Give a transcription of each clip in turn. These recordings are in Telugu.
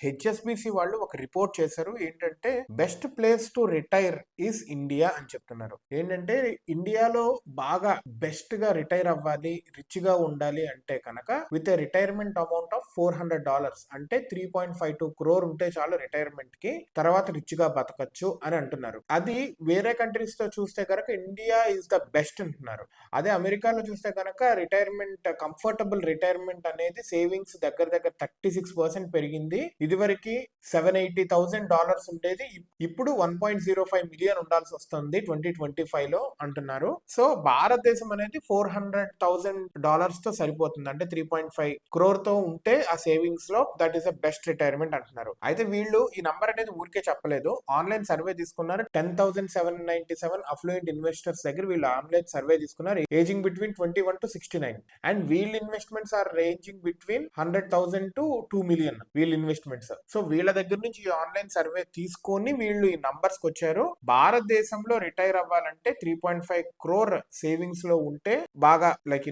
హెచ్ఎస్బిసి వాళ్ళు ఒక రిపోర్ట్ చేశారు. ఏంటంటే best place to retire is India అని చెప్తున్నారు. ఏంటంటే ఇండియాలో బాగా బెస్ట్ గా రిటైర్ అవ్వాలి, రిచ్ గా ఉండాలి అంటే కనుక విత్ రిటైర్మెంట్ అమౌంట్ ఆఫ్ $400 అంటే 3.52 crore ఉంటే చాలు రిటైర్మెంట్ కి, తర్వాత రిచ్ గా బతకచ్చు అని అంటున్నారు. అది వేరే కంట్రీస్ తో చూస్తే కనుక ఇండియా ఇస్ ద బెస్ట్ అంటున్నారు. అదే అమెరికాలో చూస్తే కనుక రిటైర్మెంట్, కంఫర్టబుల్ రిటైర్మెంట్ అనేది సేవింగ్స్ దగ్గర దగ్గర 36% పెరిగింది. ఇదివరకు $780,000 ఉండేది, ఇప్పుడు 1.05 మిలియన్ ఉండాల్సి వస్తుంది 2025 లో అంటున్నారు. సో భారతదేశం అనేది $400,000 తో సరిపోతుంది, అంటే 3.5 crore తో ఉంటే ఆ సేవింగ్స్ లో that is the best retirement అంటున్నారు. అయితే వీళ్ళు ఈ నంబర్ అనేది ఊరికే చెప్పలేదు, ఆన్లైన్ సర్వే తీసుకున్నారు. 10,797 అఫ్లూయెంట్ ఇన్వెస్టర్స్ దగ్గర వీళ్ళు ఆన్లైన్ సర్వే తీసుకున్నారు, ఏజింగ్ బిట్వీన్ 21 to 69. అండ్ వీళ్ళ investments are ranging between 100,000 to 2 million వీళ్ళ ఇన్వెస్ట్మెంట్స్. సో వీళ్ళ దగ్గర నుంచి ఈ ఆన్లైన్ సర్వే తీసుకొని వీళ్ళు ఈ నంబర్స్ కి వచ్చారు. భారతదేశంలో రిటైర్ అవ్వాలంటే 3.5 crore సేవింగ్స్ లో ఉంటే బాగా లైక్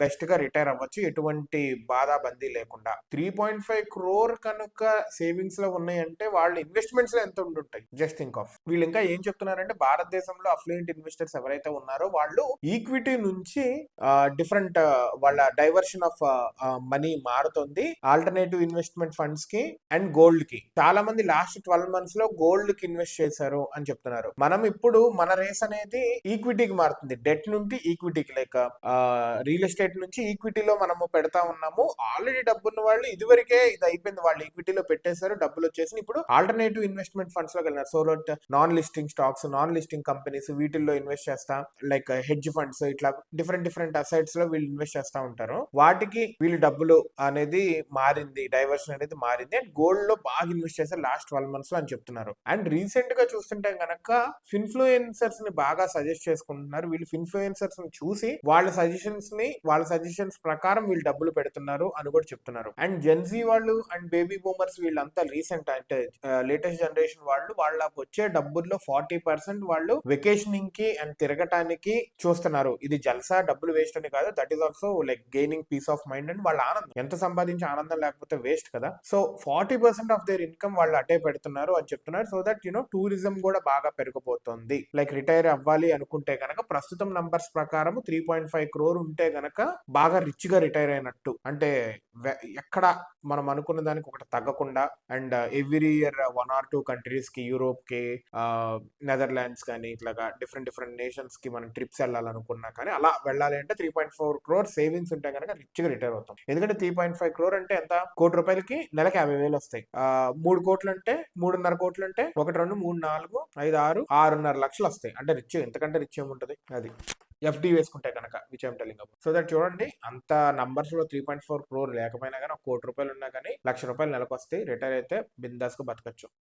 బెస్ట్ గా రిటైర్ అవ్వచ్చు, ఎటువంటి బాధాబందీ లేకుండా. 3.5 crore కనుక సేవింగ్స్ లో ఉన్నాయంటే వాళ్ళ ఇన్వెస్ట్మెంట్స్ లో ఎంత ఉంటుంటాయి, జస్ట్ థింక్ ఆఫ్. వీళ్ళు ఇంకా ఏం చెప్తున్నారంటే భారతదేశంలో అఫ్లూయెంట్ ఇన్వెస్టర్స్ ఎవరైతే ఉన్నారో వాళ్ళు ఈక్విటీ నుంచి డిఫరెంట్ వాళ్ళ డైవర్షన్ ఆఫ్ మనీ మారుతుంది ఆల్టర్నేటివ్ ఇన్వెస్ట్మెంట్ ఫండ్స్ కి అండ్ గోల్డ్ కి. చాలా మంది లాస్ట్ 12 months లో గోల్డ్ కి ఇన్వెస్ట్ చేశారు అని చెప్తున్నారు. మనం ఇప్పుడు మన రేస్ అనేది ఈక్విటీకి మారుతుంది, డెట్ నుండి ఈక్విటీకి, లైక్ రియల్ ఎస్టేట్ నుంచి ఈక్విటీలో మనము పెడతా ఉన్నాము. ఆల్రెడీ డబ్బున్న వాళ్ళు ఇదివరకే ఇది అయిపోయింది, వాళ్ళు ఈక్విటీలో పెట్టేశారు, డబ్బులు వచ్చేసి ఇప్పుడు ఆల్టర్నేటివ్ ఇన్వెస్ట్మెంట్ ఫండ్స్ లోకి వెళ్ళినారు. So non listing stocks, non listing companies వీటిల్లో ఇన్వెస్ట్ చేస్తా, లైక్ హెడ్జ్ ఫండ్స్, ఇట్లా డిఫరెంట్ అసెట్స్ లో వీళ్ళు ఇన్వెస్ట్ చేస్తా ఉంటారు. వాటికి వీళ్ళు డబ్బులు అనేది మారింది, డైవర్షన్ అనేది మారింది. అండ్ గోల్డ్ లో బాగా ఇన్వెస్ట్ చేశారు లాస్ట్ 12 months లో అని చెప్తున్నారు. అండ్ రీసెంట్ గా చూస్తుంటే గనక ఫిన్ఫ్లుయెన్సర్స్ ని బాగా సజెస్ట్ చేసుకుంటున్నారు. వీళ్ళు ఫిన్ఫ్లుయెన్సర్స్ ని చూసి వాళ్ళ సజెషన్స్ ప్రకారం వీళ్ళు డబ్బులు పెడుతున్నారు అని కూడా చెప్తున్నారు. అండ్ జెన్జీ వాళ్ళు అండ్ బేబీ బూమర్స్ వీళ్ళంతా రీసెంట్ అంటే లేటెస్ట్ జనరేషన్ వాళ్ళు, వాళ్ళకి వచ్చే డబ్బుల్లో 40% వాళ్ళు వెకేషనింగ్ కి అండ్ తిరగటానికి చూస్తున్నారు. ఇది జల్సా డబ్బులు వేస్ట్ అని కాదు, that is also like gaining peace of mind and వాళ్ళ ఆనందం. ఎంత సంపాదించి ఆనందం లేకపోతే వేస్ట్ కదా. సో 40% ఆఫ్ దేర్ ఇన్కమ్ వాళ్ళు అటే పెడుతున్నారు అని చెప్తున్నారు. సో దట్ టూరిజం కూడా బాగా పెరిగిపోతుంది. లైక్ రిటైర్ అవ్వాలి అనుకుంటే కనుక ప్రస్తుతం నంబర్స్ ప్రకారం 3.5 crore ఉంటే గనక బాగా రిచ్ గా రిటైర్ అయినట్టు, అంటే ఎక్కడ మనం అనుకున్న దానికి ఒకటి తగ్గకుండా. And every year 1 or 2 countries కి, యూరోప్ కి, నెదర్లాండ్స్ కానీ ఇట్లాగా డిఫరెంట్ నేషన్స్ కి మనం ట్రిప్స్ వెళ్ళాలనుకున్నా కానీ అలా వెళ్ళాలి అంటే 3.4 crore సేవింగ్స్ ఉంటే కనుక రిచ్ గా రిటైర్ అవుతాం. ఎందుకంటే 3.5 crore అంటే ఎంత, ₹1,00,00,000కి నెలకి 50,000 వస్తాయి. 3 కోట్లు అంటే 3.5 కోట్లు అంటే 1 2 3 4 5 6 6.5 లక్షలు వస్తాయి. అంటే రిచ్, ఎంతకంటే రిచ్ ఏముంటది. అది ఎఫ్డి వేసుకుంటే కనుక, which I'm telling about. So that చూడండి, అంత నంబర్స్ లో 3.4 crore లేకపోయినా కానీ ₹1,00,00,000 ఉన్నా కానీ ₹1,00,000 నెలకు వస్తాయి. రిటైర్ అయితే బిందాస్ గా బతకచ్చు.